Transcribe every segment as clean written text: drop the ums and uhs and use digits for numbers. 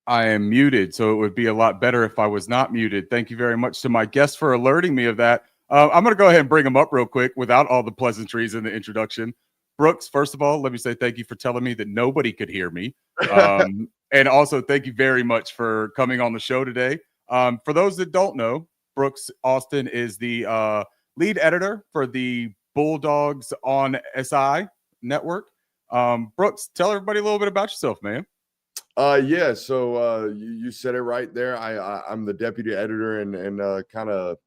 I am muted, so it would be a lot better if I was not muted. Thank you very much to my guest for alerting me of that. I'm going to go ahead and bring him up real quick without all the pleasantries in the introduction. Brooks, first of all, let me say thank you for telling me that nobody could hear me. And also, thank you very much for coming on the show today. For those that don't know, Brooks Austin is the lead editor for the Bulldogs on SI network. Brooks, tell everybody a little bit about yourself, man. Yeah, so you said it right there. I'm the deputy editor and kind of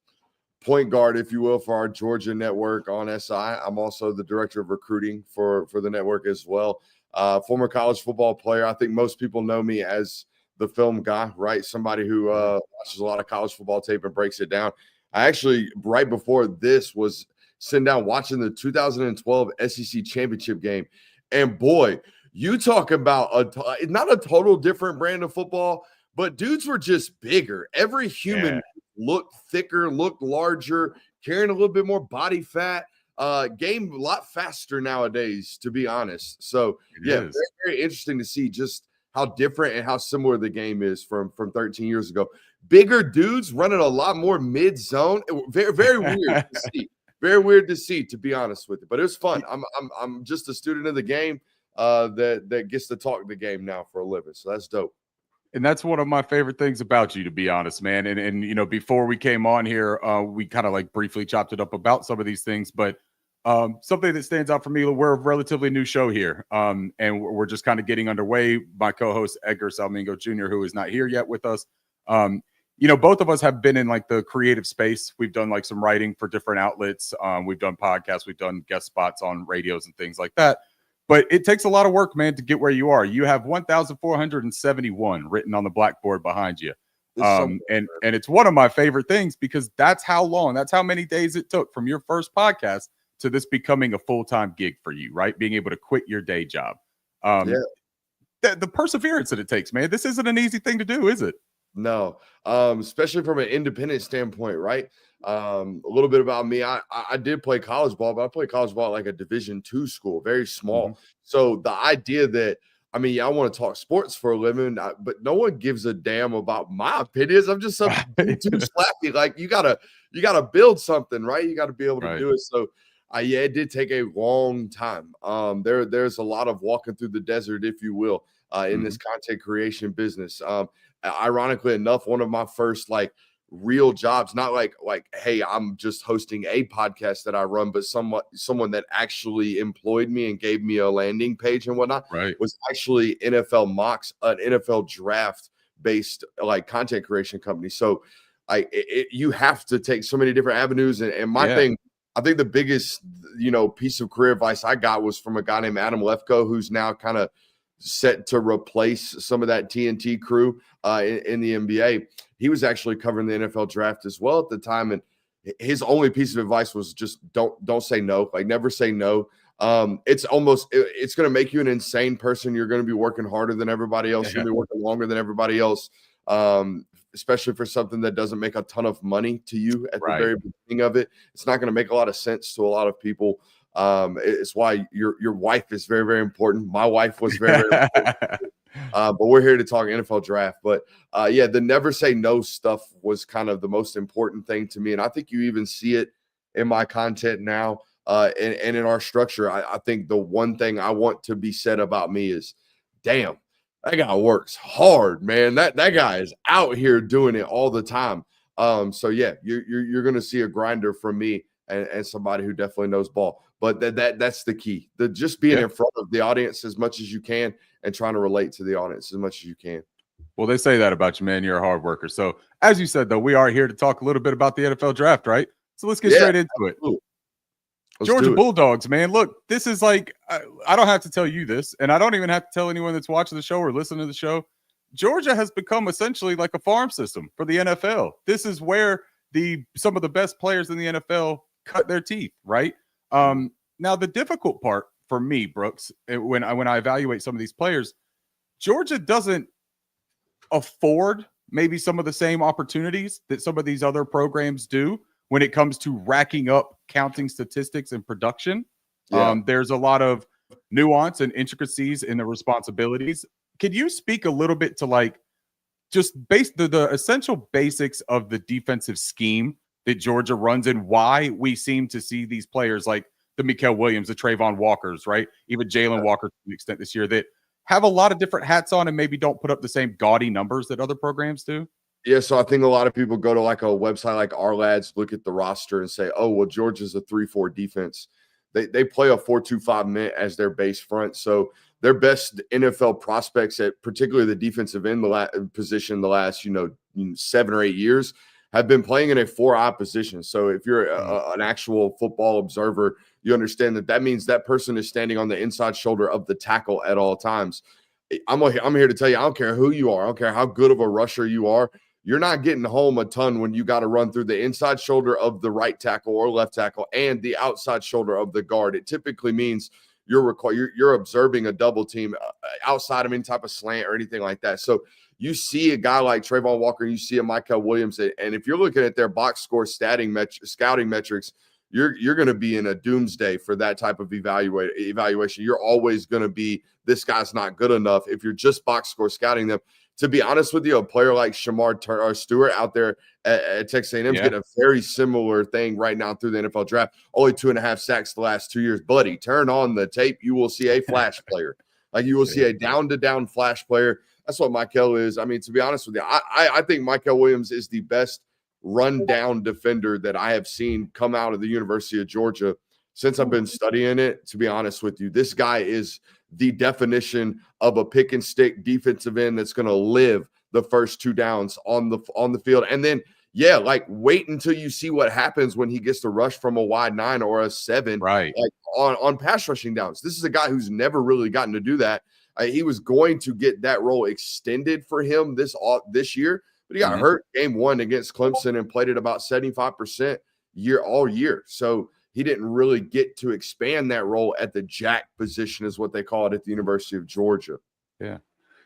point guard, if you will, for our Georgia network on SI. I'm also the director of recruiting for the network as well. Former college football player. I think most people know me as the film guy, right? Somebody who watches a lot of college football tape and breaks it down. I actually, right before this, was sitting down watching the 2012 SEC championship game. And boy, you talk about not a total different brand of football, but dudes were just bigger. Every human looked thicker, looked larger, carrying a little bit more body fat. Game a lot faster nowadays, to be honest. So very, very interesting to see just how different and how similar the game is from 13 years ago. Bigger dudes running a lot more mid zone. Very, very weird to see. Very weird to see, to be honest with you. But it was fun. I'm just a student of the game that gets to talk the game now for a living. So that's dope. And that's one of my favorite things about you, to be honest, man. And you know, before we came on here, we kind of like briefly chopped it up about some of these things, but something that stands out for me, we're a relatively new show here, and we're just kind of getting underway. My co-host Edgar Salmingo Jr., who is not here yet with us, you know, both of us have been in like the creative space. We've done like some writing for different outlets. We've done podcasts, we've done guest spots on radios and things like that. But it takes a lot of work, man, to get where you are. You have 1,471 written on the blackboard behind you. And it's one of my favorite things because that's how many days it took from your first podcast to this becoming a full-time gig for you, right? Being able to quit your day job. The perseverance that it takes, man. This isn't an easy thing to do, is it? No, especially from an independent standpoint, right? A little bit about me. I did play college ball, but I played college ball at like a Division II school, very small. Mm-hmm. So the idea that, I mean, I want to talk sports for a living, but no one gives a damn about my opinions. I'm just some dude too slappy. Like you gotta build something, right? You got to be able to do it. So yeah, it did take a long time. There's a lot of walking through the desert, if you will, in this content creation business. Ironically enough, one of my first like real jobs, not like, hey, I'm just hosting a podcast that I run, but someone that actually employed me and gave me a landing page and whatnot, was actually NFL Mocks, an NFL draft based like content creation company. So you have to take so many different avenues. And my thing, I think the biggest, piece of career advice I got was from a guy named Adam Lefko, who's now kind of set to replace some of that TNT crew in the NBA. He was actually covering the NFL draft as well at the time. And his only piece of advice was just don't say no, like never say no. It's going to make you an insane person. You're going to be working harder than everybody else. You're going to be working longer than everybody else. Especially for something that doesn't make a ton of money to you at the very beginning of it. It's not going to make a lot of sense to a lot of people. It's why your wife is very, very important. My wife was very, very important. But we're here to talk NFL draft. But the never say no stuff was kind of the most important thing to me. And I think you even see it in my content now and in our structure. I think the one thing I want to be said about me is, damn, that guy works hard, man. That guy is out here doing it all the time. So yeah, you're going to see a grinder from me and somebody who definitely knows ball. But that's the key. Just being in front of the audience as much as you can and trying to relate to the audience as much as you can. Well, they say that about you, man. You're a hard worker. So as you said, though, we are here to talk a little bit about the NFL draft, right? So let's get straight into it. Georgia Bulldogs, man. Look, this is like, I don't have to tell you this, and I don't even have to tell anyone that's watching the show or listening to the show. Georgia has become essentially like a farm system for the NFL. This is where some of the best players in the NFL cut their teeth, right? Now, the difficult part for me, Brooks, when I evaluate some of these players, Georgia doesn't afford maybe some of the same opportunities that some of these other programs do when it comes to racking up counting statistics and production. There's a lot of nuance and intricacies in the responsibilities. Can you speak a little bit to like just the essential basics of the defensive scheme that Georgia runs and why we seem to see these players like the Mikael Williams, the Trayvon Walkers, right? Even Jalen Walker to an extent this year that have a lot of different hats on and maybe don't put up the same gaudy numbers that other programs do. Yeah, so I think a lot of people go to like a website like Our Lads, look at the roster and say, oh, well, Georgia's a 3-4 defense. They play a 4-2-5 mint as their base front. So their best NFL prospects at particularly the defensive end position the last, 7 or 8 years have been playing in a 4-eye position. So if you're an actual football observer, you understand that means that person is standing on the inside shoulder of the tackle at all times. I'm here to tell you, I don't care who you are. I don't care how good of a rusher you are. You're not getting home a ton when you got to run through the inside shoulder of the right tackle or left tackle and the outside shoulder of the guard. It typically means you're observing a double team outside of any type of slant or anything like that. So you see a guy like Trayvon Walker, you see a Mikael Williams, and if you're looking at their box score scouting metrics, you're going to be in a doomsday for that type of evaluation. You're always going to be, this guy's not good enough if you're just box score scouting them. To be honest with you, a player like Shamar Stewart out there at Texas A&M is getting a very similar thing right now through the NFL draft. Only 2.5 sacks the last 2 years. Buddy, turn on the tape. You will see a flash player. Like you will see a down-to-down flash player. That's what Mikael is. I mean, to be honest with you, I think Mikael Williams is the best run-down defender that I have seen come out of the University of Georgia since I've been studying it. To be honest with you, this guy is the definition of a pick and stick defensive end that's going to live the first 2 downs on the field. And then, wait until you see what happens when he gets to rush from a wide 9 or a 7, right? Like on pass rushing downs. This is a guy who's never really gotten to do that. He was going to get that role extended for him this year, but he got hurt game 1 against Clemson and played at about 75% all year. So he didn't really get to expand that role at the jack position, is what they call it at the University of Georgia. Yeah.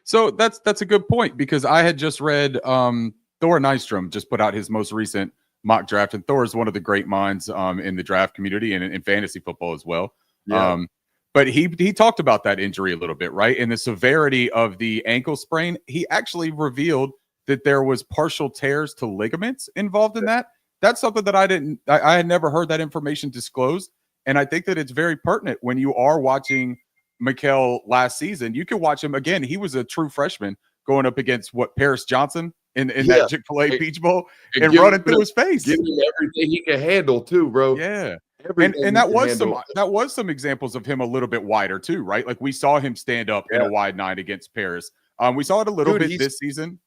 So that's a good point, because I had just read Thor Nystrom just put out his most recent mock draft, and Thor is one of the great minds in the draft community and in fantasy football as well. Yeah. But he talked about that injury a little bit, right? And the severity of the ankle sprain. He actually revealed that there was partial tears to ligaments involved in that. That's something that I had never heard that information disclosed. And I think that it's very pertinent when you are watching Mikael last season. You can watch him again. He was a true freshman going up against Paris Johnson in that Chick-fil-A Peach Bowl and running through his face. Give him everything he can handle too, bro. Yeah. And that was some examples of him a little bit wider too, right? Like we saw him stand up in a wide 9 against Paris. We saw it a little bit this season.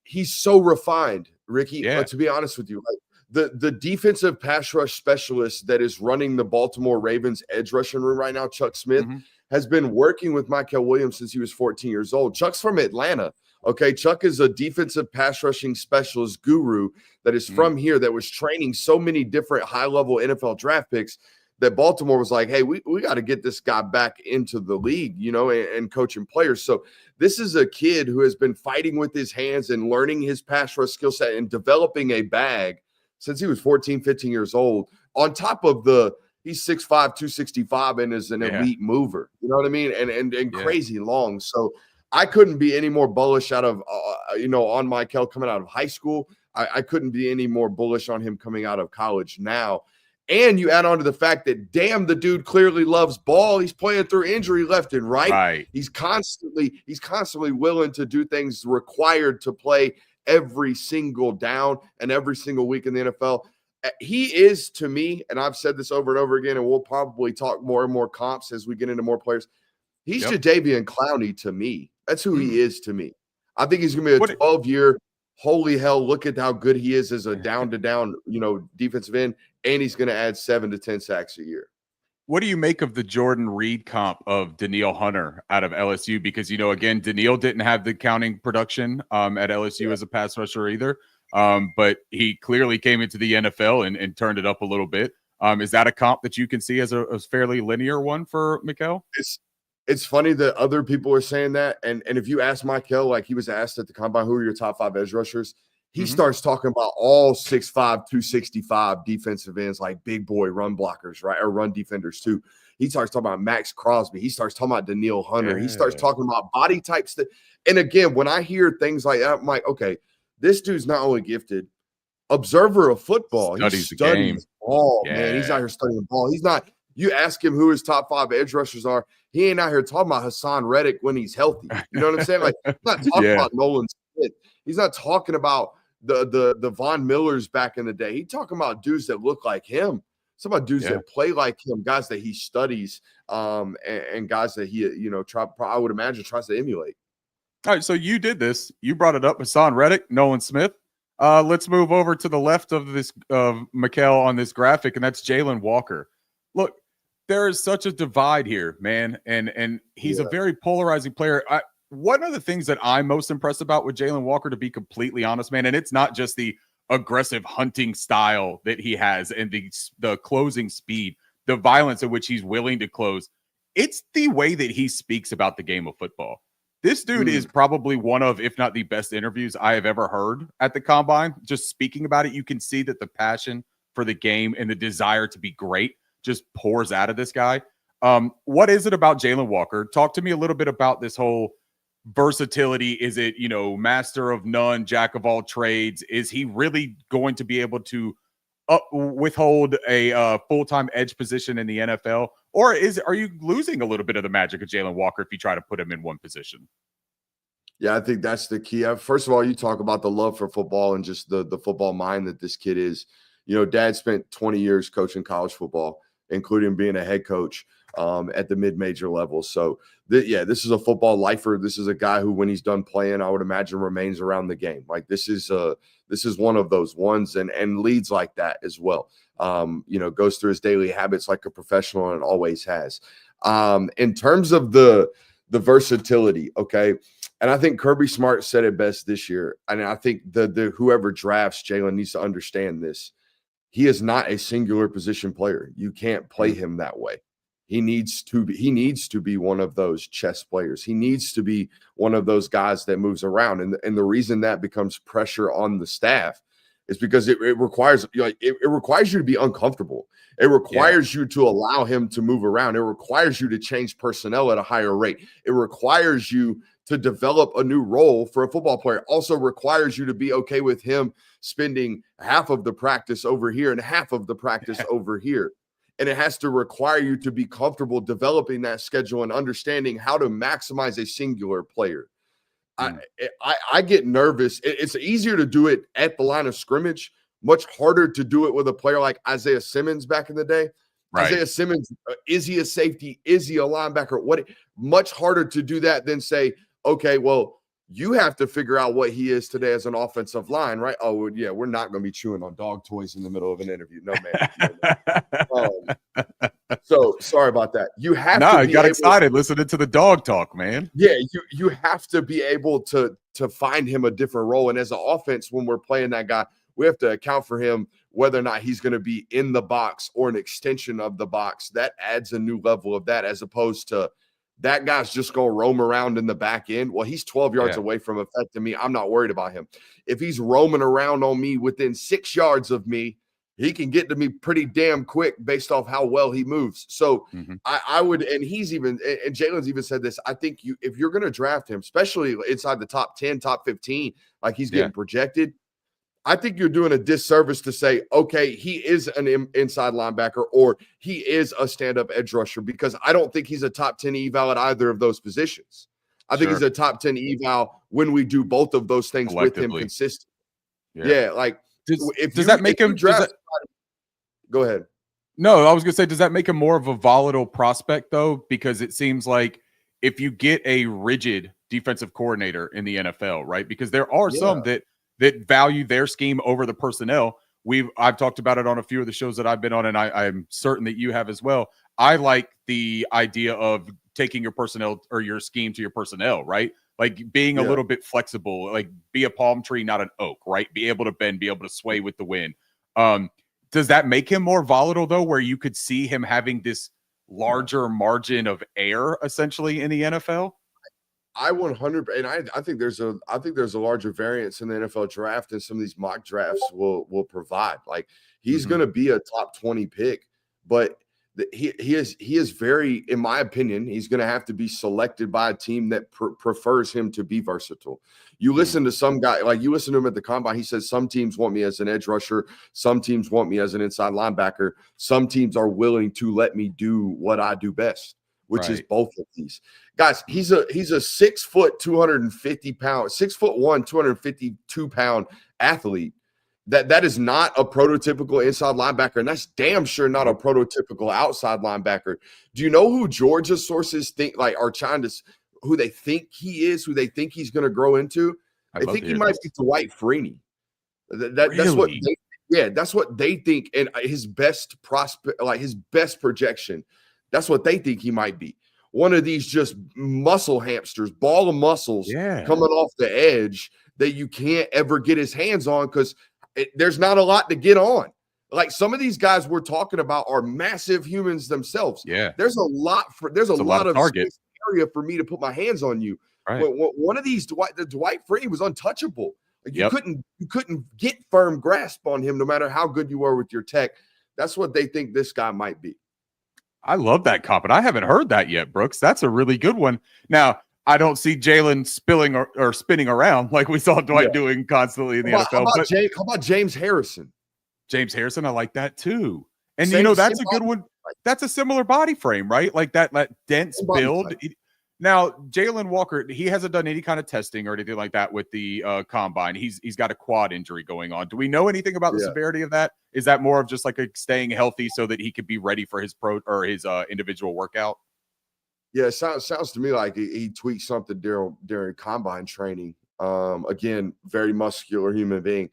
He's so refined, Ricky. But to be honest with you, like the defensive pass rush specialist that is running the Baltimore Ravens edge rushing room right now, Chuck Smith, has been working with Mikael Williams since he was 14 years old. Chuck's from Atlanta. Okay, Chuck is a defensive pass rushing specialist guru that is from here, that was training so many different high-level NFL draft picks that Baltimore was like, hey, we got to get this guy back into the league, and coaching players. So this is a kid who has been fighting with his hands and learning his pass rush skill set and developing a bag since he was 14, 15 years old. On top of he's 6'5", 265 and is an elite mover. You know what I mean? And crazy long. So I couldn't be any more bullish out of, on Mikael coming out of high school. I couldn't be any more bullish on him coming out of college now. And you add on to the fact that, damn, the dude clearly loves ball. He's playing through injury left and right. He's constantly willing to do things required to play every single down and every single week in the NFL. He is, to me, and I've said this over and over again, and we'll probably talk more and more comps as we get into more players. He's Jadeveon Clowney to me. That's who he is to me. I think he's going to be a 12-year, holy hell, look at how good he is as a down-to-down, defensive end, and he's going to add 7 to 10 sacks a year. What do you make of the Jordan Reed comp of Danielle Hunter out of LSU? Because, again, Danielle didn't have the counting production at LSU as a pass rusher either, but he clearly came into the NFL and turned it up a little bit. Is that a comp that you can see as a fairly linear one for Mikael? It's funny that other people are saying that. And if you ask Mikael, like he was asked at the combine, who are your top 5 edge rushers? he starts talking about all 6'5", 265 defensive ends, like big boy run blockers, right? Or run defenders too. He starts talking about Max Crosby. He starts talking about Daniil Hunter. He starts talking about body types. And again, when I hear things like that, I'm like, okay, this dude's not only gifted, observer of football. He studies ball, man. He's out here studying ball. He's not, you ask him who his top 5 edge rushers are, he ain't out here talking about Hassan Reddick when he's healthy. You know what I'm saying? Like, he's not talking about Nolan Smith. He's not talking about the Von Millers back in the day. He's talking about dudes that look like him. Some about dudes that play like him, guys that he studies, and guys that he, I would imagine tries to emulate. All right, so you did this. You brought it up, Hassan Reddick, Nolan Smith. Let's move over to the left of this Mikkel on this graphic, and that's Jalen Walker. Look, there is such a divide here, man, and he's a very polarizing player. One of the things that I'm most impressed about with Jalen Walker, to be completely honest, man, and it's not just the aggressive hunting style that he has and the closing speed, the violence in which he's willing to close. It's the way that he speaks about the game of football. This dude is probably one of, if not the best interviews I have ever heard at the Combine. Just speaking about it, you can see that the passion for the game and the desire to be great just pours out of this guy. What is it about Jalen Walker? Talk to me a little bit about this whole versatility. Is it, master of none, jack of all trades? Is he really going to be able to withhold a full-time edge position in the NFL? Or are you losing a little bit of the magic of Jalen Walker if you try to put him in one position? Yeah, I think that's the key. First of all, you talk about the love for football and just the football mind that this kid is. Dad spent 20 years coaching college football, including being a head coach at the mid-major level. So, this is a football lifer. This is a guy who, when he's done playing, I would imagine remains around the game. Like, this is one of those ones, and leads like that as well. Goes through his daily habits like a professional, and always has. In terms of the versatility, okay, and I think Kirby Smart said it best this year, and I think the whoever drafts Jalen needs to understand this. He is not a singular position player. You can't play him that way. He needs to be one of those chess players. He needs to be one of those guys that moves around. And the reason that becomes pressure on the staff is because it requires it requires you to be uncomfortable. It requires you to allow him to move around. It requires you to change personnel at a higher rate. It requires you to develop a new role for a football player. Also requires you to be okay with him spending half of the practice over here and half of the practice over here. And it has to require you to be comfortable developing that schedule and understanding how to maximize a singular player. I get nervous. It's easier to do it at the line of scrimmage, much harder to do it with a player like Isaiah Simmons back in the day. Right. Isaiah Simmons, is he a safety? Is he a linebacker? Much harder to do that than say, okay, well, you have to figure out what he is today as an offensive line, right? Oh, yeah, we're not going to be chewing on dog toys in the middle of an interview. No, man. So sorry about that. You have to I got excited listening to the dog talk, man. Yeah, you have to be able to find him a different role. And as an offense, when we're playing that guy, we have to account for him, whether or not he's going to be in the box or an extension of the box. That adds a new level of that, as opposed to that guy's just going to roam around in the back end. Well, he's 12 yards away from affecting me. I'm not worried about him. If he's roaming around on me within 6 yards of me, he can get to me pretty damn quick based off how well he moves. So I would, and Jalen's even said this, I think if you're going to draft him, especially inside the top 10, top 15, like he's getting projected, I think you're doing a disservice to say, okay, he is an inside linebacker or he is a stand-up edge rusher, because I don't think he's a top 10 eval at either of those positions. I think he's a top 10 eval when we do both of those things with him consistently. Yeah, like does that make him Go ahead. No, I was going to say, does that make him more of a volatile prospect, though? Because it seems like if you get a rigid defensive coordinator in the NFL, right? Because there are some that value their scheme over the personnel. I've talked about it on a few of the shows that I've been on, and I'm certain that you have as well. I like the idea of taking your personnel or your scheme to your personnel, right? Like being a little bit flexible, like be a palm tree, not an oak, right? Be able to bend, be able to sway with the wind. Does that make him more volatile, though, where you could see him having this larger margin of error essentially in the NFL? I 100, and I think there's a larger variance in the NFL draft than some of these mock drafts will provide. Like he's going to be a top 20 pick, but he is very, in my opinion, he's going to have to be selected by a team that prefers him to be versatile. You listen to some guy, like you listen to him at the combine, he says some teams want me as an edge rusher, some teams want me as an inside linebacker, some teams are willing to let me do what I do best, which is both of these. Guys, he's a 6 foot, 250 pound, 6'1", 252 pound athlete. That is not a prototypical inside linebacker, and that's damn sure not a prototypical outside linebacker. Do you know who Georgia's sources think like are trying to who they think he is, who they think he's going to grow into? They think he might be Dwight Freeney. That's what that's what they think, and his best prospect, like his best projection. That's what they think he might be. One of these just muscle hamsters, ball of muscles coming off the edge that you can't ever get his hands on because there's not a lot to get on. Like some of these guys we're talking about are massive humans themselves. Yeah, there's a lot of target area for me to put my hands on you. Right. One of these, Dwight Freeney was untouchable. Like you couldn't get firm grasp on him no matter how good you were with your tech. That's what they think this guy might be. I love that comp, and I haven't heard that yet, Brooks. That's a really good one. Now, I don't see Jalen spilling or spinning around like we saw Dwight doing constantly in the NFL. How about James Harrison? James Harrison, I like that too. And that's a good one. That's a similar body frame, right? Like that dense build. Now, Jalen Walker, he hasn't done any kind of testing or anything like that with the combine. He's got a quad injury going on. Do we know anything about the severity of that? Is that more of just like staying healthy so that he could be ready for his his individual workout? Yeah, it sounds to me like he tweaked something during combine training. Again, very muscular human being.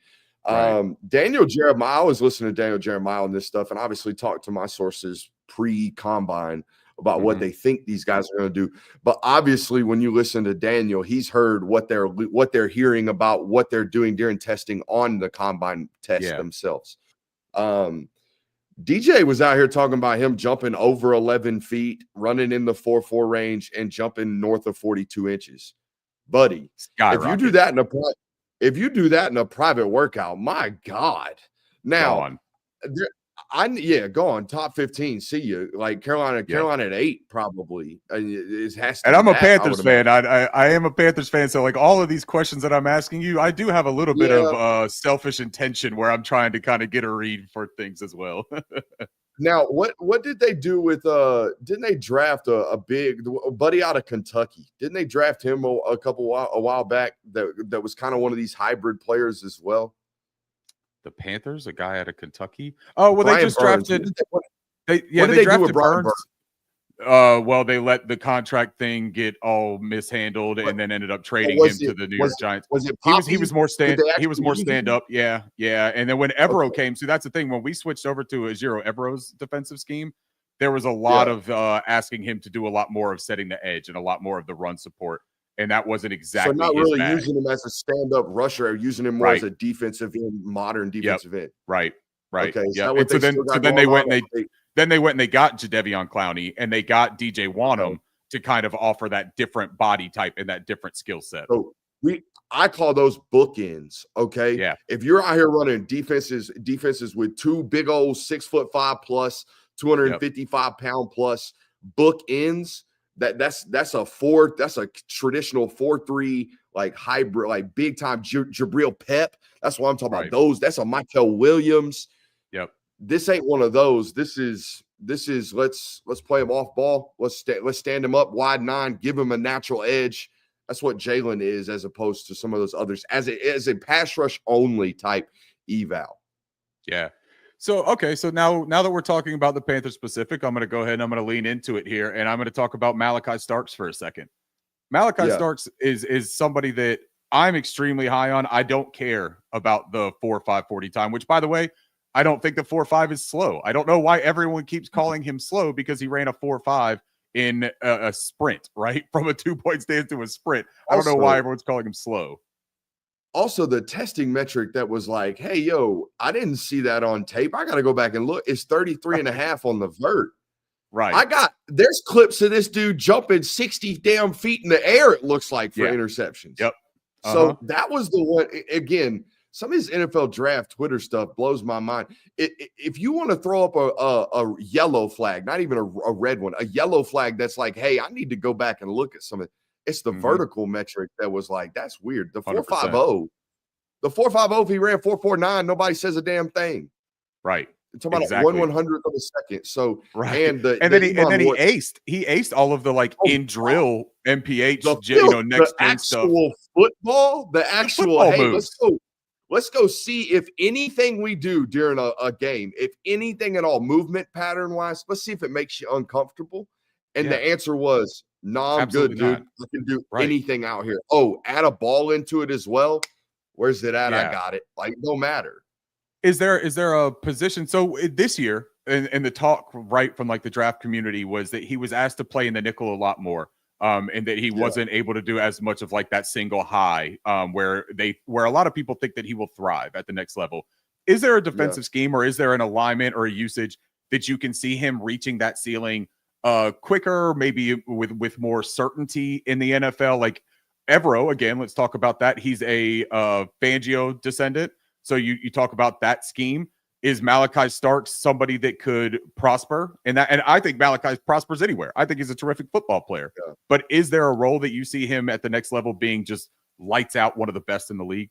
Daniel Jeremiah, I was listening to Daniel Jeremiah on this stuff, and obviously talked to my sources pre-combine about what they think these guys are going to do. But obviously, when you listen to Daniel, he's heard what they're hearing about what they're doing during testing on the combine test themselves. DJ was out here talking about him jumping over 11 feet, running in the 4.4 range, and jumping north of 42 inches. Buddy, if you do that in a private workout, my God. Now, go on. Top 15. See you. Like Carolina at 8, probably. And I'm a Panthers fan. I am a Panthers fan. So like all of these questions that I'm asking you, I do have a little bit of selfish intention where I'm trying to kind of get a read for things as well. Now, what did they do with didn't they draft a buddy out of Kentucky? Didn't they draft him a while back that was kind of one of these hybrid players as well? The Panthers, a guy out of Kentucky. Oh, well, Brian they just Burns. drafted. They drafted Burns. Well, they let the contract thing get all mishandled, and then ended up trading him to the New York Giants. Was it he was more stand up. Yeah. And then when Evero came, so that's the thing. When we switched over to Ejiro Evero's defensive scheme, there was a lot of asking him to do a lot more of setting the edge and a lot more of the run support. And that wasn't exactly so not his really bag. Using him as a stand-up rusher, or using him more as a defensive end, modern defensive end. Right. Okay, And so then they went and they got Jadeveon Clowney and they got DJ Wanham to kind of offer that different body type and that different skill set. So I call those bookends. Okay. Yeah. If you're out here running defenses with two big old 6'5" plus, 255 pound plus bookends. That's a traditional 4-3 like hybrid, like big time Jabril Pep. That's what I'm talking about. Those, that's a Michael Williams. Yep. This ain't one of those. This is let's play him off ball. Let's stand him up wide 9, give him a natural edge. That's what Jalen is, as opposed to some of those others as a pass rush only type eval. Yeah. So, okay. So now that we're talking about the Panthers specific, I'm going to go ahead and I'm going to lean into it here. And I'm going to talk about Malachi Starks for a second. Malachi Starks is somebody that I'm extremely high on. I don't care about the 4.5 40 time, which, by the way, I don't think the 4.5 is slow. I don't know why everyone keeps calling him slow, because he ran a 4.5 in a sprint, right? From a 2-point stance to a sprint. I don't know why everyone's calling him slow. Also, the testing metric that was like, hey, yo, I didn't see that on tape. I got to go back and look. It's 33.5 on the vert. Right. There's clips of this dude jumping 60 damn feet in the air, it looks like, for interceptions. Yep. So that was the one. Again, some of his NFL draft Twitter stuff blows my mind. If you want to throw up a yellow flag, not even a red one, a yellow flag that's like, hey, I need to go back and look at some of it. It's the vertical metric that was like, that's weird. The 4.50, if he ran 4.49, nobody says a damn thing. Right. It's about exactly. 1/100th of a second. So and then he aced all of the like in drill MPH next the actual stuff. Football, the actual hey, moves. Let's go see if anything we do during a game, if anything at all, movement pattern wise, let's see if it makes you uncomfortable. And the answer was, no, I'm absolutely good, dude. I can do anything out here. Oh, add a ball into it as well. Where's it at? I got it. Like, no matter. Is there a position? So this year, and the talk right from like the draft community was that he was asked to play in the nickel a lot more, and that he wasn't able to do as much of like that single high, where a lot of people think that he will thrive at the next level. Is there a defensive scheme, or is there an alignment or a usage that you can see him reaching that ceiling quicker, maybe with more certainty in the NFL? Like Evero, again, let's talk about that. He's a Fangio descendant. So you talk about that scheme. Is Malachi Starks somebody that could prosper in that? And I think Malachi prospers anywhere. I think he's a terrific football player. Yeah. But is there a role that you see him at the next level being just lights out, one of the best in the league?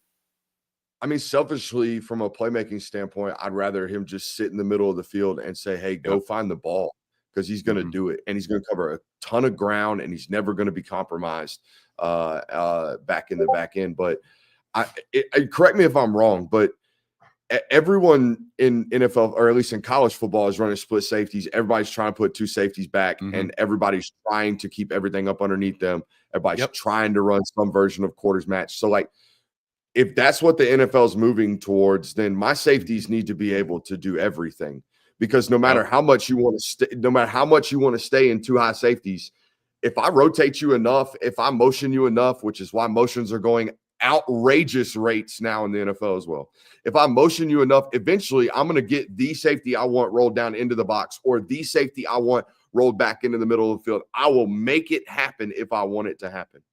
I mean, selfishly, from a playmaking standpoint, I'd rather him just sit in the middle of the field and say, hey, go find the ball, because he's going to do it. And he's going to cover a ton of ground, and he's never going to be compromised back in the back end. But correct me if I'm wrong, but everyone in NFL, or at least in college football, is running split safeties. Everybody's trying to put two safeties back, and everybody's trying to keep everything up underneath them. Everybody's trying to run some version of quarters match. So, like, if that's what the NFL is moving towards, then my safeties need to be able to do everything, because no matter how much you want to stay in two high safeties, if I rotate you enough, if I motion you enough, which is why motions are going outrageous rates now in the NFL as well. If I motion you enough, eventually I'm going to get the safety I want rolled down into the box, or the safety I want rolled back into the middle of the field. I will make it happen if I want it to happen.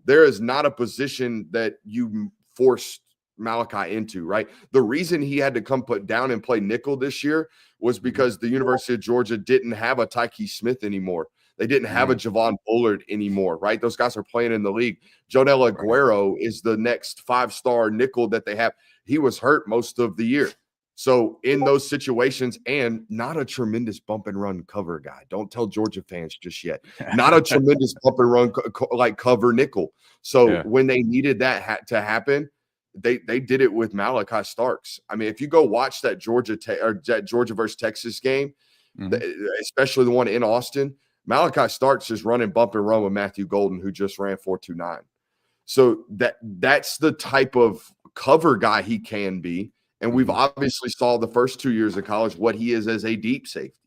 There is not a position that you forced Malachi into, right? The reason he had to come put down and play nickel this year was because the University of Georgia didn't have a Tyke Smith anymore. They didn't have a Javon Bullard anymore, right? Those guys are playing in the league. Jonel Aguero is the next 5-star nickel that they have. He was hurt most of the year. So in those situations, and not a tremendous bump and run cover guy. Don't tell Georgia fans just yet. Not a tremendous bump and run like cover nickel. So when they needed that to happen, they did it with Malachi Starks. I mean, if you go watch that Georgia versus Texas game, especially the one in Austin, Malachi Starks is running bump and run with Matthew Golden, who just ran 4.29. So that's the type of cover guy he can be. And we've obviously saw the first 2 years of college what he is as a deep safety.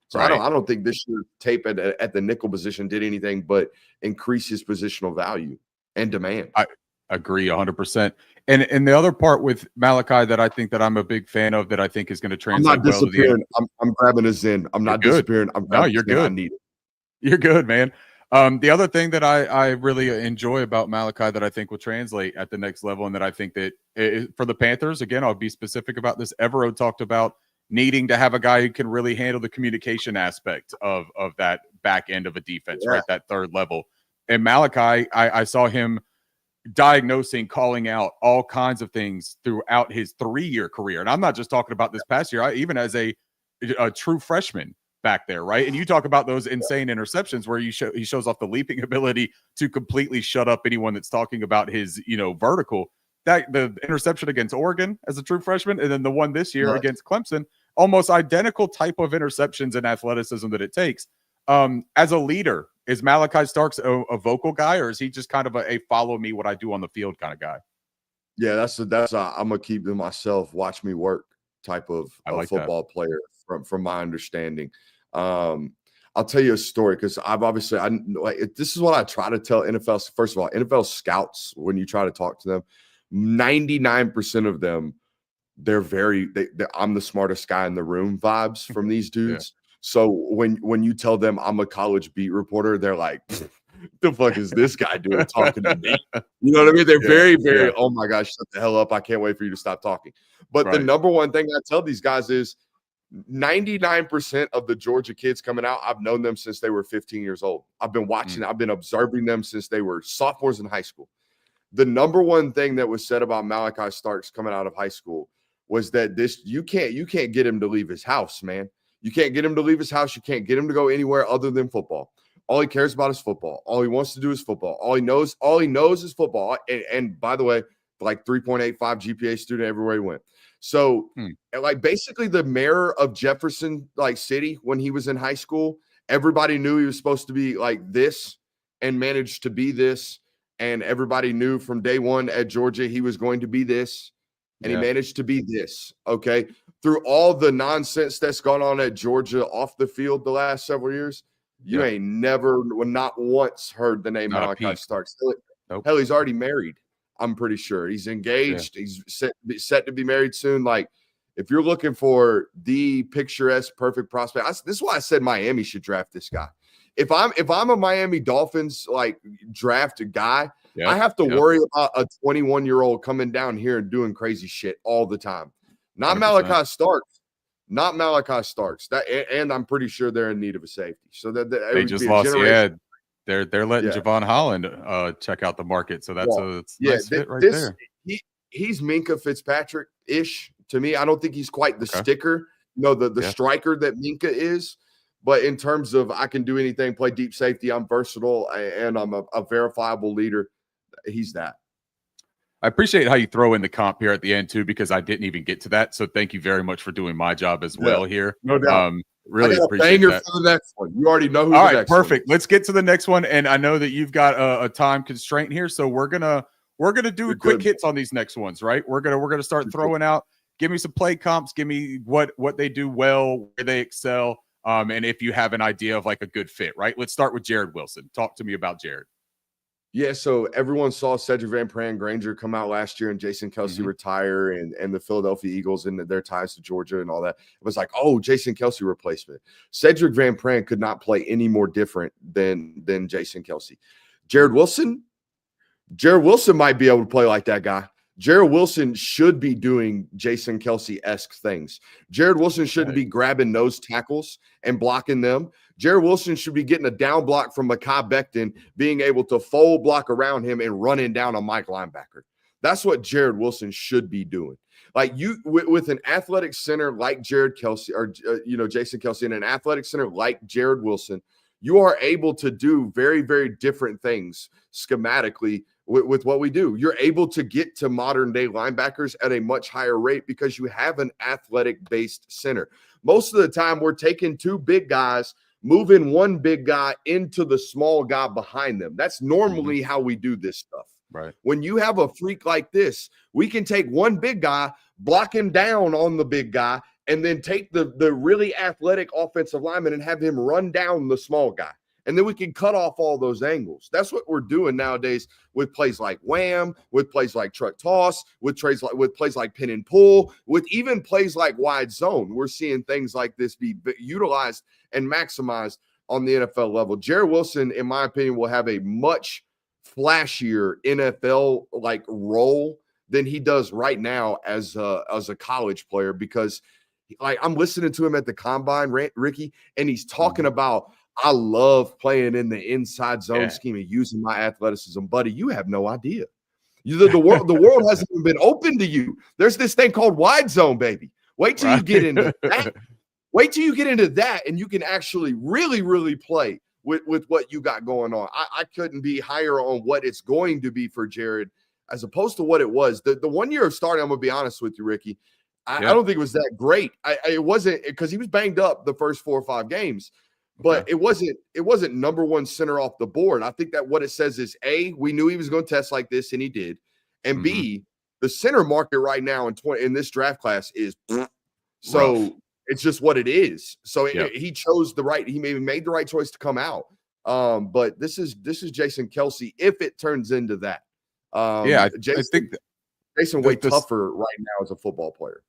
So I don't think this year's tape at the nickel position did anything but increase his positional value and demand. I agree 100%. And the other part with Malachi that I think that I'm a big fan of, that I think is going to translate. I'm not disappearing. I'm grabbing a Zen. I'm not disappearing. You're good. I need it. You're good, man. The other thing that I really enjoy about Malachi that I think will translate at the next level, and that I think that for the Panthers, again, I'll be specific about this. Evero talked about needing to have a guy who can really handle the communication aspect of that back end of a defense, right? That third level. And Malachi, I saw him diagnosing, calling out all kinds of things throughout his 3-year career. And I'm not just talking about this past year, even as a true freshman back there, right? And you talk about those insane interceptions where he shows off the leaping ability to completely shut up anyone that's talking about his, vertical. That the interception against Oregon as a true freshman, and then the one this year against Clemson, almost identical type of interceptions and athleticism that it takes. As a leader, is Malachi Starks a vocal guy, or is he just kind of a follow me what I do on the field kind of guy? Yeah, that's I'm gonna keep to myself, watch me work type of football player from my understanding. I'll tell you a story, because this is what I try to tell NFL. First of all, NFL scouts, when you try to talk to them, 99% of them, they're I'm the smartest guy in the room vibes from these dudes. So when you tell them I'm a college beat reporter, they're like, the fuck is this guy doing talking to me? You know what I mean? They're very, very, oh my gosh, shut the hell up. I can't wait for you to stop talking. But the number one thing I tell these guys is 99% of the Georgia kids coming out, I've known them since they were 15 years old. I've been watching, I've been observing them since they were sophomores in high school. The number one thing that was said about Malachi Starks coming out of high school was that you can't get him to leave his house, man. You can't get him to leave his house. You can't get him to go anywhere other than football. All he cares about is football. All he wants to do is football. All he knows is football. And by the way, like 3.85 GPA student everywhere he went. So like basically the mayor of Jefferson like city when he was in high school, everybody knew he was supposed to be like this and managed to be this. And everybody knew from day one at Georgia he was going to be this. And he managed to be this. Okay. Through all the nonsense that's gone on at Georgia off the field the last several years, you ain't never, not once heard the name Malachi Starks. Hell, he's already married. I'm pretty sure he's engaged. He's set to be married soon. Like, if you're looking for the picturesque, perfect prospect, this is why I said Miami should draft this guy. If I'm a Miami Dolphins like draft guy, I have to worry about a 21-year-old coming down here and doing crazy shit all the time. Not 100%. Malachi Starks. Not Malachi Starks. And I'm pretty sure they're in need of a safety. So that they just lost. They're letting Javon Holland check out the market. So that's a nice fit right there. He's Minka Fitzpatrick-ish to me. I don't think he's quite the sticker, the striker that Minka is. But in terms of I can do anything, play deep safety, I'm versatile, and I'm a verifiable leader. He's that. I appreciate how you throw in the comp here at the end too, because I didn't even get to that. So thank you very much for doing my job as well here. No doubt. Really appreciate that. For the next one. You already know who. All right, perfect. Let's get to the next one, and I know that you've got a time constraint here, so we're gonna do quick hits on these next ones, right? We're gonna start throwing out. Give me some play comps. Give me what they do well, where they excel, and if you have an idea of like a good fit, right? Let's start with Jared Wilson. Talk to me about Jared. Yeah, so everyone saw Cedric Van Pran Granger come out last year and Jason Kelce retire and the Philadelphia Eagles and their ties to Georgia and all that. It was like, oh, Jason Kelce replacement. Cedric Van Pran could not play any more different than Jason Kelce. Jared Wilson might be able to play like that guy. Jared Wilson should be doing Jason Kelce-esque things. Jared Wilson shouldn't be grabbing nose tackles and blocking them. Jared Wilson should be getting a down block from Mekhi Becton, being able to fold block around him and running down a Mike linebacker. That's what Jared Wilson should be doing. Like with an athletic center like Jared Kelce or Jason Kelce and an athletic center like Jared Wilson, you are able to do very, very different things schematically with what we do. You're able to get to modern day linebackers at a much higher rate because you have an athletic based center. Most of the time we're taking two big guys, moving one big guy into the small guy behind them. That's normally how we do this stuff. Right. When you have a freak like this, we can take one big guy, block him down on the big guy, and then take the really athletic offensive lineman and have him run down the small guy. And then we can cut off all those angles. That's what we're doing nowadays with plays like wham, with plays like truck toss, with plays like pin and pull, with even plays like wide zone. We're seeing things like this be utilized and maximized on the NFL level. Jared Wilson, in my opinion, will have a much flashier NFL like role than he does right now as a college player, because like I'm listening to him at the combine, Ricky, and he's talking about, I love playing in the inside zone scheme and using my athleticism. Buddy, you have no idea. The world hasn't even been open to you. There's this thing called wide zone, baby. Wait till you get into that. Wait till you get into that, and you can actually really, really play with what you got going on. I couldn't be higher on what it's going to be for Jared as opposed to what it was. The 1 year of starting, I'm going to be honest with you, Ricky, I don't think it was that great. It wasn't, because he was banged up the first 4 or 5 games. But it wasn't number one center off the board. I think that what it says is, A, we knew he was going to test like this, and he did. And B, the center market right now in this draft class is so rough. It's just what it is. So he chose he maybe made the right choice to come out. But this is Jason Kelce if it turns into that. I think Jason way tougher right now as a football player.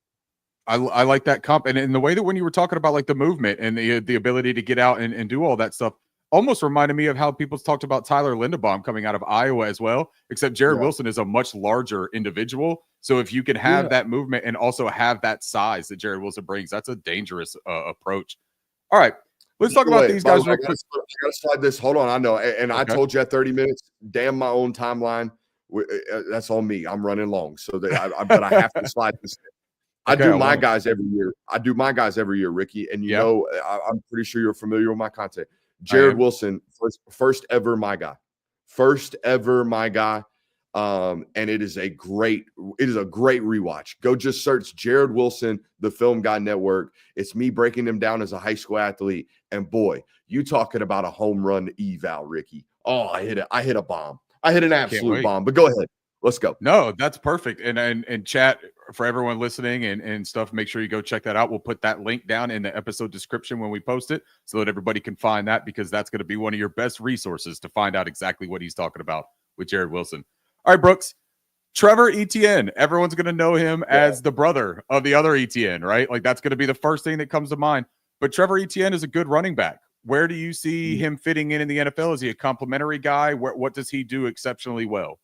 I like that comp, and in the way that when you were talking about like the movement and the ability to get out and do all that stuff, almost reminded me of how people talked about Tyler Linderbaum coming out of Iowa as well. Except Jared Wilson is a much larger individual, so if you can have that movement and also have that size that Jared Wilson brings, that's a dangerous approach. All right, let's talk about these guys real quick. I gotta slide this. Hold on, I know, and I told you at 30 minutes. Damn my own timeline. That's on me. I'm running long, so but I have to slide this. I do my guys every year. Ricky, and you know, I'm pretty sure you're familiar with my content. Jared Wilson, first ever my guy. And it is a great rewatch. Go just search Jared Wilson, the Film Guy Network. It's me breaking him down as a high school athlete. And boy, you talking about a home run eval, Ricky. Oh, I hit a bomb. I hit an absolute bomb. But go ahead. Let's go. No, that's perfect. And chat, for everyone listening and stuff, make sure you go check that out. We'll put that link down in the episode description when we post it so that everybody can find that, because that's going to be one of your best resources to find out exactly what he's talking about with Jared Wilson. All right, Brooks. Trevor Etienne. Everyone's going to know him as the brother of the other Etienne, right? Like that's going to be the first thing that comes to mind. But Trevor Etienne is a good running back. Where do you see him fitting in the NFL? Is he a complimentary guy? What does he do exceptionally well?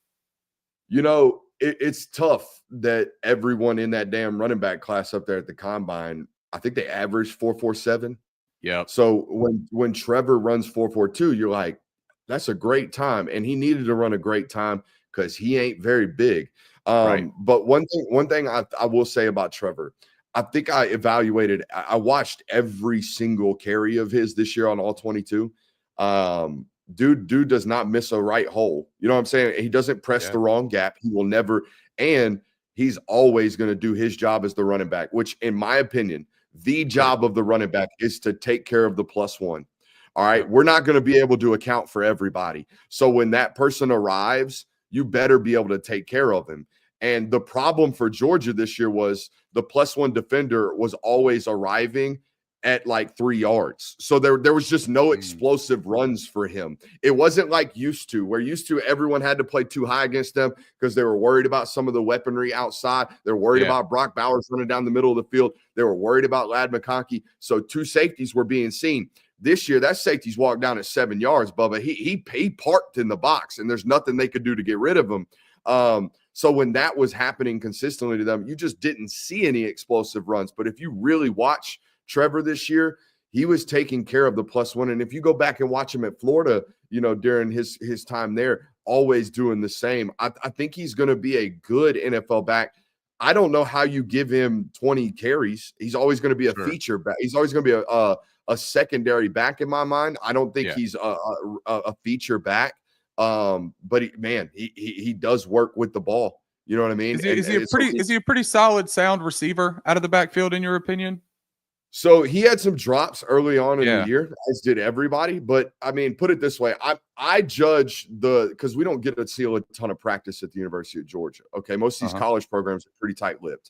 You know, it's tough that everyone in that damn running back class up there at the combine, I think they averaged 4.47. Yeah. So when Trevor runs 4.42, you're like, that's a great time. And he needed to run a great time because he ain't very big. But one thing I will say about Trevor, I think I watched every single carry of his this year on all 22. Dude does not miss a right hole. You know what I'm saying? He doesn't press the wrong gap. He will never, and he's always going to do his job as the running back, which in my opinion, the job of the running back is to take care of the +1. All right. We're not going to be able to account for everybody. So when that person arrives, you better be able to take care of him. And the problem for Georgia this year was the +1 defender was always arriving at like 3 yards. So there was just no explosive runs for him. It wasn't like used to everyone had to play too high against them because they were worried about some of the weaponry outside. They're worried about Brock Bowers running down the middle of the field. They were worried about Ladd McConkey. So 2 safeties were being seen. This year, that safety's walked down at 7 yards, Bubba. He parked in the box, and there's nothing they could do to get rid of him. So when that was happening consistently to them, you just didn't see any explosive runs. But if you really watch Trevor this year, he was taking care of the +1. And if you go back and watch him at Florida, you know, during his time there, always doing the same. I think he's going to be a good NFL back. I don't know how you give him 20 carries. He's always going to be a feature back. He's always going to be a secondary back in my mind. I don't think he's a feature back. But he does work with the ball. You know what I mean? Is he a pretty solid sound receiver out of the backfield in your opinion? So he had some drops early on in the year, as did everybody. But I mean, put it this way, I judge because we don't get to see a ton of practice at the University of Georgia. Okay, most of these college programs are pretty tight-lipped.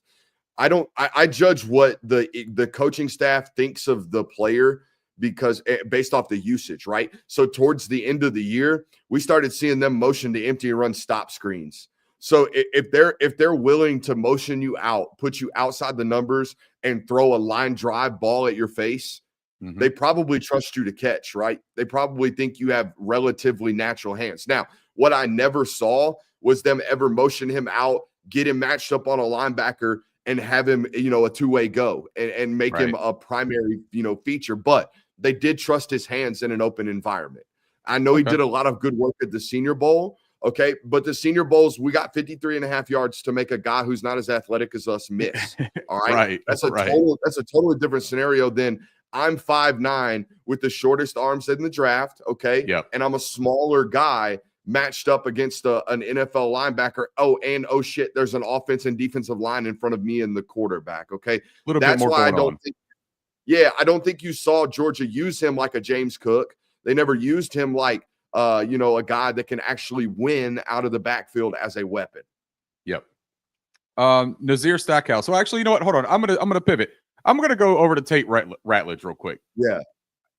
I judge what the coaching staff thinks of the player because based off the usage, right? So towards the end of the year, we started seeing them motion to empty and run stop screens. So if they're willing to motion you out, put you outside the numbers, and throw a line drive ball at your face, they probably trust you to catch, right? They probably think you have relatively natural hands. Now, what I never saw was them ever motion him out, get him matched up on a linebacker, and have him, you know, a two-way go and make him a primary, you know, feature. But they did trust his hands in an open environment. I know he did a lot of good work at the Senior Bowl. Okay, but the Senior Bowls, we got 53.5 yards to make a guy who's not as athletic as us miss. All right. That's a totally different scenario than I'm 5'9" with the shortest arms in the draft. Okay. Yep. And I'm a smaller guy matched up against an NFL linebacker. Oh shit, there's an offense and defensive line in front of me and the quarterback. Okay. That's why I don't think you saw Georgia use him like a James Cook. They never used him like you know, a guy that can actually win out of the backfield as a weapon. Yep. Nazir Stackhouse. So actually, you know what? Hold on. I'm gonna pivot. I'm gonna go over to Tate Ratledge real quick. Yeah.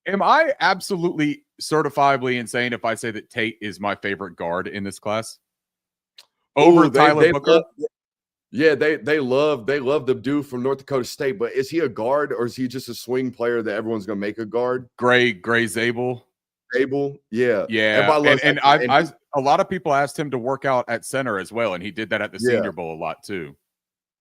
Am I absolutely certifiably insane if I say that Tate is my favorite guard in this class over Tyler Booker? Yeah, they love the dude from North Dakota State, but is he a guard or is he just a swing player that everyone's gonna make a guard? Gray Zabel. Abel, yeah. Yeah, Everybody loves that and guy, and I a lot of people asked him to work out at center as well, and he did that at the yeah. Senior Bowl a lot too.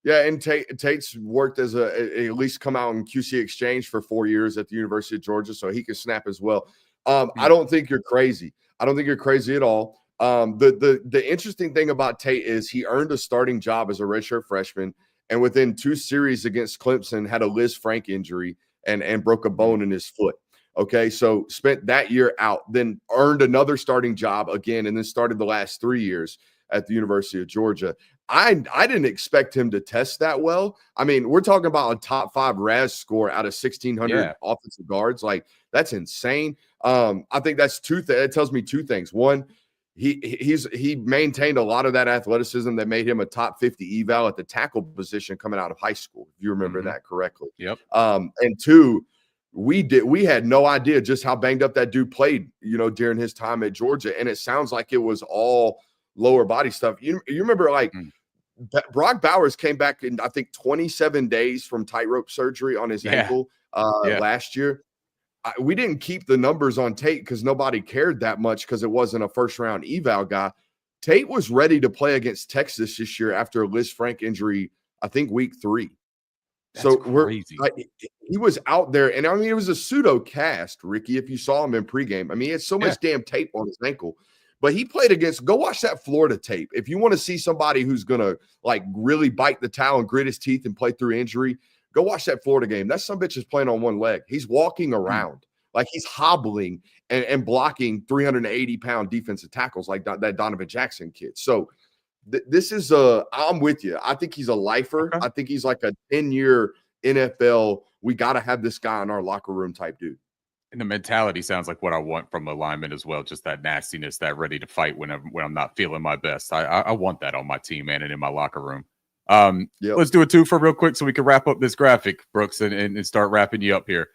Yeah, and Tate's worked as at least come out in QC exchange for 4 years at the University of Georgia, so he can snap as well. I don't think you're crazy. I don't think you're crazy at all. The interesting thing about Tate is he earned a starting job as a redshirt freshman, and within 2 series against Clemson had a Liz Frank injury and broke a bone in his foot. Okay, so spent that year out, then earned another starting job again, and then started the last 3 years at the University of Georgia. I didn't expect him to test that well. I mean, we're talking about a top 5 RAS score out of 1,600 offensive guards. Like, that's insane. I think that's it tells me 2 things. One, he maintained a lot of that athleticism that made him a top 50 eval at the tackle position coming out of high school, if you remember that correctly. Yep. And 2, we had no idea just how banged up that dude played, during his time at Georgia. And it sounds like it was all lower body stuff. You remember, like, Brock Bowers came back in, I think, 27 days from tightrope surgery on his ankle last year. We didn't keep the numbers on Tate because nobody cared that much because it wasn't a first-round eval guy. Tate was ready to play against Texas this year after a Liz Frank injury, I think week 3. That's crazy. He was out there, and I mean, it was a pseudo cast, Ricky, if you saw him in pregame. I mean, he had so much damn tape on his ankle. But he played against, go watch that Florida tape. If you want to see somebody who's going to, like, really bite the towel and grit his teeth and play through injury, go watch that Florida game. That sumbitch is playing on one leg. He's walking around. Like, he's hobbling and blocking 380-pound defensive tackles like that Donovan Jackson kid. So this is I'm with you. I think he's a lifer. Okay. I think he's like a 10-year NFL, we got to have this guy in our locker room type dude. And the mentality sounds like what I want from a lineman as well. Just that nastiness, that ready to fight when I'm not feeling my best. I want that on my team, man, and in my locker room. Let's do a 2 for real quick so we can wrap up this graphic, Brooks, and start wrapping you up here.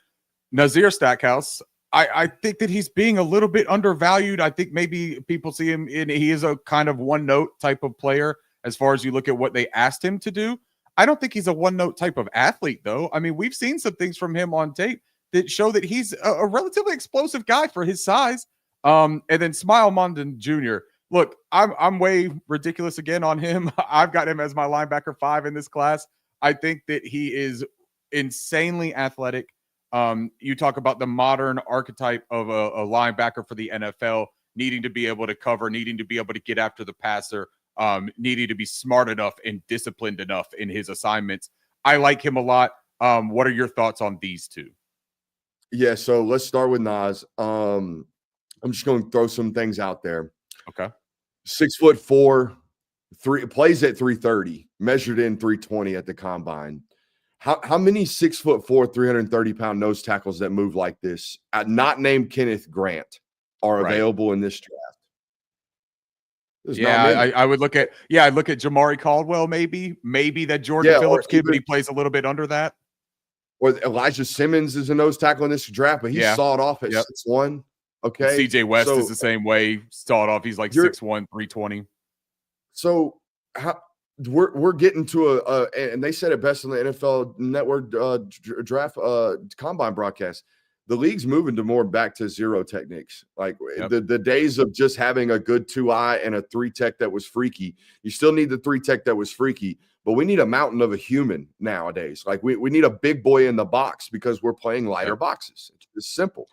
Nazir Stackhouse, I think that he's being a little bit undervalued. I think maybe people see him in, he is a kind of one-note type of player as far as you look at what they asked him to do. I don't think he's a one-note type of athlete, though. I mean, we've seen some things from him on tape that show that he's a relatively explosive guy for his size. And then Smile Mondon Jr. Look, I'm way ridiculous again on him. I've got him as my linebacker 5 in this class. I think that he is insanely athletic. You talk about the modern archetype of a linebacker for the NFL, needing to be able to cover, needing to be able to get after the passer, needing to be smart enough and disciplined enough in his assignments. I like him a lot. What are your thoughts on these 2? Yeah, so let's start with Nas. I'm just going to throw some things out there. Okay. 6'4", plays at 330, measured in 320 at the combine. How many 6'4", 330-pound nose tackles that move like this, not named Kenneth Grant, are available in this draft? I would look at I'd look at Jamari Caldwell, maybe that Jordan Phillips kid, but he plays a little bit under that. Or Elijah Simmons is a nose tackle in this draft, but he sawed off at 6'1". Okay. CJ West is the same way. Sawed off. He's like 6'1", 320. So we're getting to and they said it best on the NFL Network draft combine broadcast. The league's moving to more back to zero techniques. Like the days of just having a good 2-eye and a 3-tech that was freaky. You still need the 3-tech that was freaky, but we need a mountain of a human nowadays. Like we need a big boy in the box because we're playing lighter boxes. It's simple.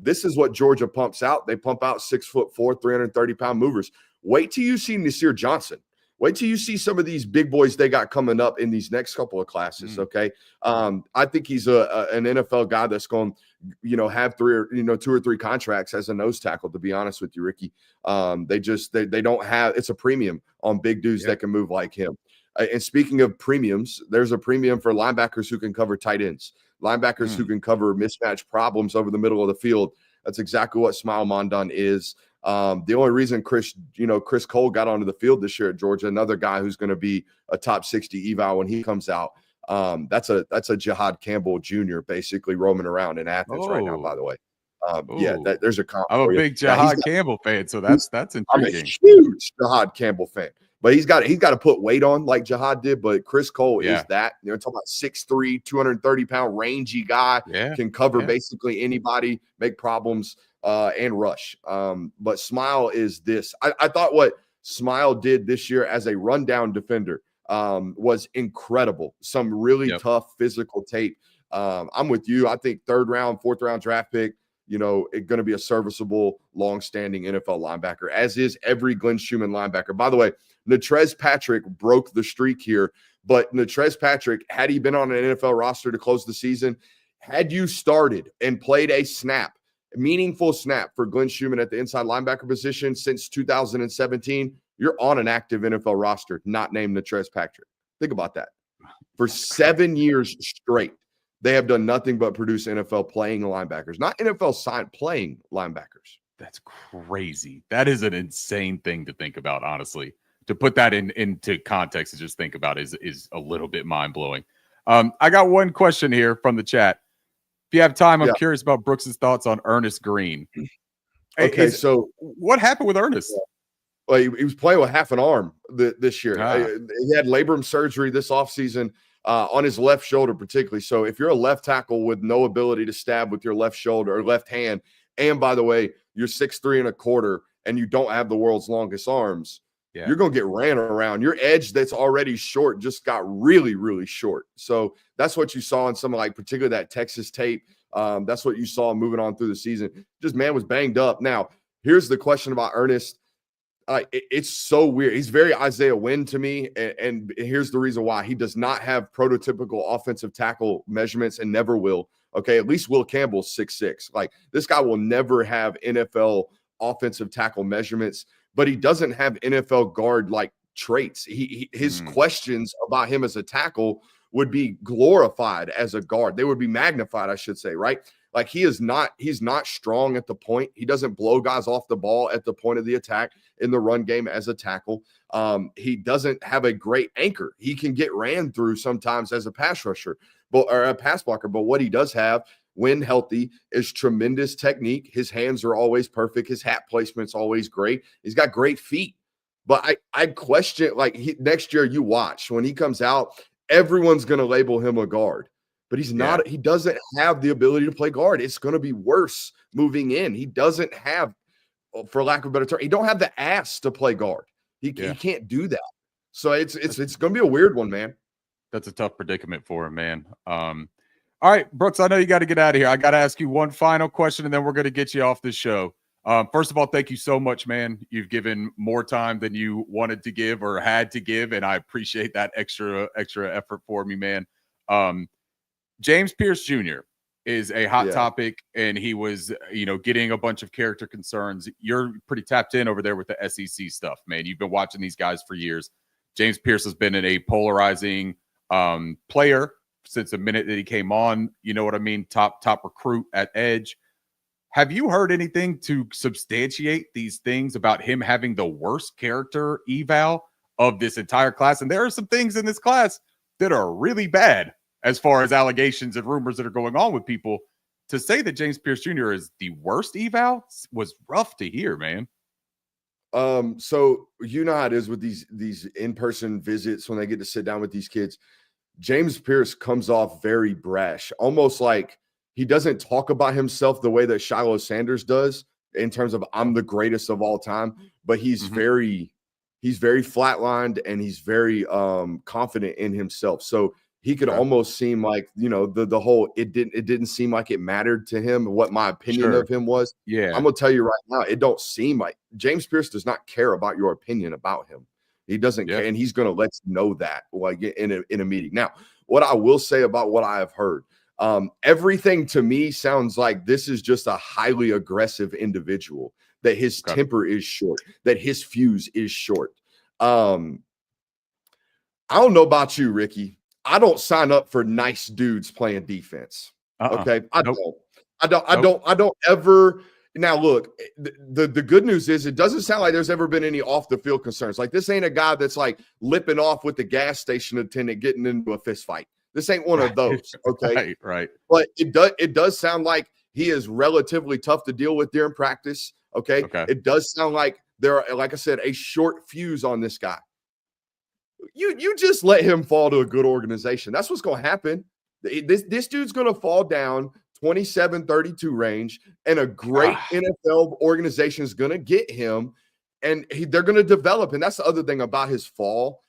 This is what Georgia pumps out. They pump out 6'4", 330-pound movers. Wait till you see Nasir Johnson. Wait till you see some of these big boys they got coming up in these next couple of classes. Okay. I think he's an NFL guy that's going to, have 2 or 3 contracts as a nose tackle, to be honest with you, Ricky. They don't have, it's a premium on big dudes that can move like him. And speaking of premiums, there's a premium for linebackers who can cover tight ends, linebackers who can cover mismatch problems over the middle of the field. That's exactly what Smile Mondon is. The only reason Chris Cole got onto the field this year at Georgia, another guy who's going to be a top 60 eval when he comes out. That's a Jihad Campbell Jr. basically roaming around in Athens right now, by the way. There's a comp. I'm a big Jihad Campbell fan, so that's intriguing. I'm a huge Jihad Campbell fan. but he's got to put weight on like Jihad did. But Chris Cole is Yeah. that. You know, talking about 6'3", 230-pound rangy guy, Yeah. can cover basically anybody, make problems, and rush. But Smile is this. I thought what Smile did this year as a rundown defender was incredible. Some really tough physical tape. I'm with you. I think 3rd round, 4th round draft pick, you know, it's going to be a serviceable, long-standing NFL linebacker, as is every Glenn Schumann linebacker. By the way, Natrez Patrick broke the streak here, but Natrez Patrick, had he been on an NFL roster to close the season, had you started and played a meaningful snap for Glenn Schumann at the inside linebacker position since 2017, you're on an active NFL roster not named Natrez Patrick. Think about that. For 7 years straight, they have done nothing but produce NFL playing linebackers, not NFL playing linebackers. That's crazy. That is an insane thing to think about, honestly. To put that into context and just think about is a little bit mind-blowing. I got one question here from the chat. If you have time, I'm curious about Brooks's thoughts on Ernest Green. Okay, so what happened with Ernest? Well, he was playing with half an arm this year. He had labrum surgery this offseason on his left shoulder particularly. So if you're a left tackle with no ability to stab with your left shoulder or left hand, and by the way, you're 6'3" ¼ and you don't have the world's longest arms, you're going to get ran around. Your edge that's already short just got really, really short. So that's what you saw in some, like, particularly that Texas tape. That's what you saw moving on through the season. Just, man was banged up. Now, here's the question about Ernest. It's so weird. He's very Isaiah Wynn to me, and here's the reason why. He does not have prototypical offensive tackle measurements and never will. Okay, at least Will Campbell's 6'6". Like, this guy will never have NFL offensive tackle measurements, but he doesn't have NFL guard-like traits. His questions about him as a tackle would be glorified as a guard. They would be magnified, I should say, right? Like, he's not strong at the point. He doesn't blow guys off the ball at the point of the attack in the run game as a tackle. He doesn't have a great anchor. He can get ran through sometimes as a pass rusher, or a pass blocker. But what he does have, when healthy, is tremendous technique. His hands are always perfect. His hat placement's always great. He's got great feet. But I question, like, next year, you watch when he comes out, everyone's going to label him a guard. But he's not. He doesn't have the ability to play guard. It's going to be worse moving in. He doesn't have, for lack of a better term, he don't have the ass to play guard. He can't do that. So it's going to be a weird one, man. That's a tough predicament for him, man. All right, Brooks, I know you got to get out of here. I got to ask you one final question, and then we're going to get you off this show. First of all, thank you so much, man. You've given more time than you wanted to give or had to give, and I appreciate that extra effort for me, man. James Pierce Jr. is a hot topic, and he was, getting a bunch of character concerns. You're pretty tapped in over there with the SEC stuff, man. You've been watching these guys for years. James Pierce has been in a polarizing player since the minute that he came on. You know what I mean? Top recruit at edge. Have you heard anything to substantiate these things about him having the worst character eval of this entire class? And there are some things in this class that are really bad as far as allegations and rumors that are going on with people. To say that James Pierce Jr. is the worst eval was rough to hear, man. So you know how it is with these in-person visits when they get to sit down with these kids. James Pierce comes off very brash, almost like he doesn't talk about himself the way that Shiloh Sanders does in terms of I'm the greatest of all time, but he's very flatlined and he's very confident in himself. So he could almost seem like, the whole it didn't seem like it mattered to him what my opinion of him was. Yeah. I'm gonna tell you right now, it don't seem like James Pierce does not care about your opinion about him. He doesn't care, and he's gonna let you know that, like, in a meeting. Now, what I will say about what I have heard, everything to me sounds like this is just a highly aggressive individual, that his temper is short, that his fuse is short. I don't know about you, Ricky. I don't sign up for nice dudes playing defense. Okay. I don't ever. Now, look, the good news is it doesn't sound like there's ever been any off the field concerns. Like, this ain't a guy that's like lipping off with the gas station attendant getting into a fist fight. This ain't one of those. Okay. Right. But it does sound like he is relatively tough to deal with during practice. Okay. It does sound like there are, like I said, a short fuse on this guy. You just let him fall to a good organization. That's what's going to happen. This dude's going to fall down 27-32 range, and a great NFL organization is going to get him, and they're going to develop. And that's the other thing about his fall.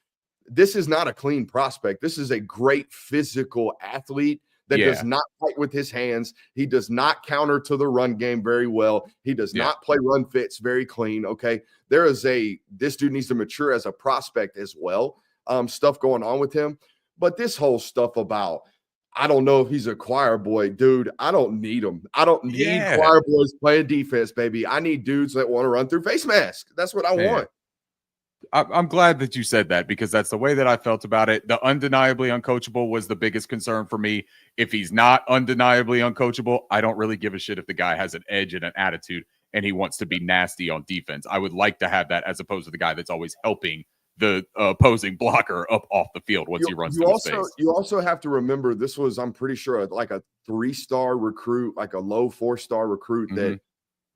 This is not a clean prospect. This is a great physical athlete that does not fight with his hands. He does not counter to the run game very well. He does not play run fits very clean. Okay. This dude needs to mature as a prospect as well. Stuff going on with him. But this whole stuff about, I don't know if he's a choir boy, dude. I don't need him. I don't need choir boys playing defense, baby. I need dudes that want to run through face masks. That's what I want. I'm glad that you said that, because that's the way that I felt about it. The undeniably uncoachable was the biggest concern for me. If he's not undeniably uncoachable, I don't really give a shit if the guy has an edge and an attitude and he wants to be nasty on defense. I would like to have that, as opposed to the guy that's always helping the opposing blocker up off the field once he runs through the space. You also have to remember, this was, I'm pretty sure, like a 3-star recruit, like a low 4-star recruit that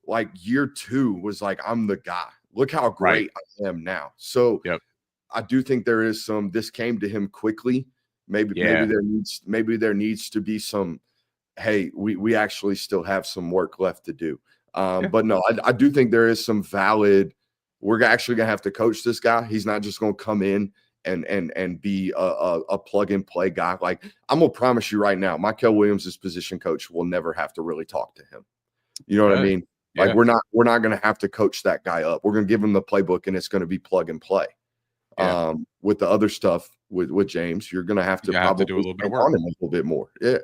like year 2 was like, I'm the guy. Look how great I am now. So I do think there is some, this came to him quickly. Maybe there needs to be some, hey, we actually still have some work left to do. But no, I do think there is some valid, we're actually going to have to coach this guy. He's not just going to come in and be a plug and play guy. Like, I'm going to promise you right now, Michael Williams' position coach will never have to really talk to him. You know what I mean? Like, we're not going to have to coach that guy up. We're going to give him the playbook, and it's going to be plug and play. With the other stuff with James, you're going to have to probably do a little bit of work on him a little bit more. Yeah.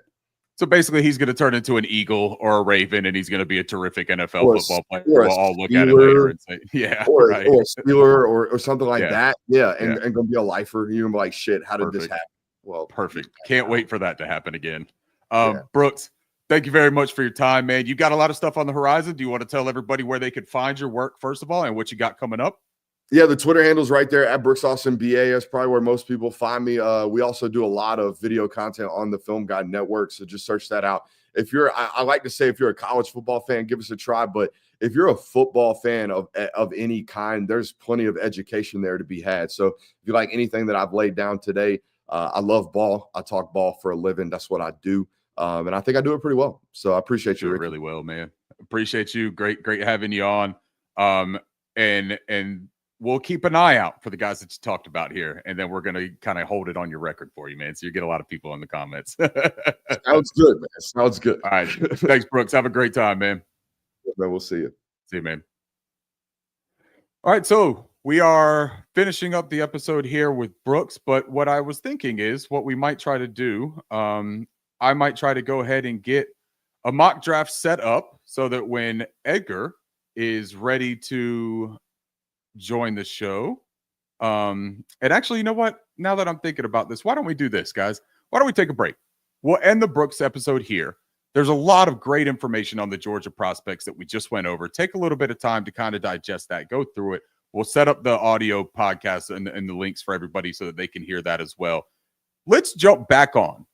So basically, he's going to turn into an Eagle or a Raven, and he's going to be a terrific NFL football player. We'll all look at it later and say, or a Steeler or something like that. Yeah, and going to be a lifer. You're going to be like, shit, how did this happen? Well, perfect. Can't wait for that to happen again. Brooks, thank you very much for your time, man. You got a lot of stuff on the horizon. Do you want to tell everybody where they could find your work, first of all, and what you got coming up? Yeah, the Twitter handle's right there at Brooks Austin BA. That's probably where most people find me. We also do a lot of video content on the Film Guide Network, so just search that out. If you're, I like to say, if you're a college football fan, give us a try. But if you're a football fan of any kind, there's plenty of education there to be had. So if you like anything that I've laid down today, I love ball. I talk ball for a living. That's what I do. And I think I do it pretty well. So I appreciate you, Ricky. Really well, man. Appreciate you. Great having you on. And we'll keep an eye out for the guys that you talked about here, and then we're going to kind of hold it on your record for you, man. So you get a lot of people in the comments. Sounds good, man. Sounds good. All right. Thanks, Brooks. Have a great time, man. Man, we'll see you. See you, man. All right. So we are finishing up the episode here with Brooks, but what I was thinking is what we might try to do. I might try to go ahead and get a mock draft set up so that when Edgar is ready to join the show. And actually, you know what? Now that I'm thinking about this, why don't we do this, guys? Why don't we take a break? We'll end the Brooks episode here. There's a lot of great information on the Georgia prospects that we just went over. Take a little bit of time to kind of digest that, go through it. We'll set up the audio podcast and the links for everybody so that they can hear that as well. Let's jump back on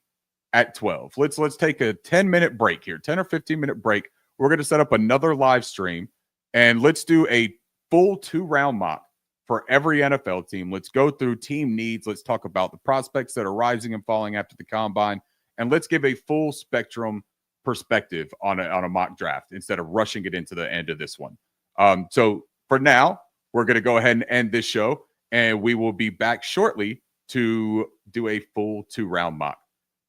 at 12. Let's take a 10-minute break here, 10 or 15-minute break. We're going to set up another live stream, and let's do a full 2-round mock for every NFL team. Let's go through team needs. Let's talk about the prospects that are rising and falling after the combine, and let's give a full spectrum perspective on a mock draft instead of rushing it into the end of this one. So for now, we're going to go ahead and end this show, and we will be back shortly to do a full 2-round mock.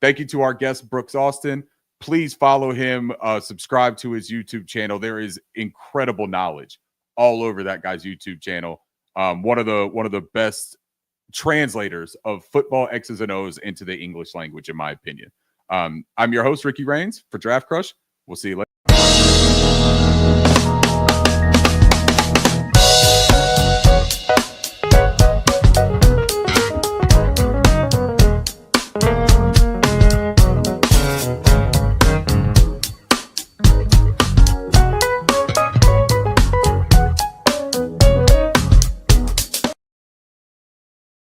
Thank you to our guest, Brooks Austin. Please follow him, subscribe to his YouTube channel. There is incredible knowledge all over that guy's YouTube channel. One of the best translators of football X's and O's into the English language, in my opinion. I'm your host, Ricky Rains, for Draft Crush. We'll see you later.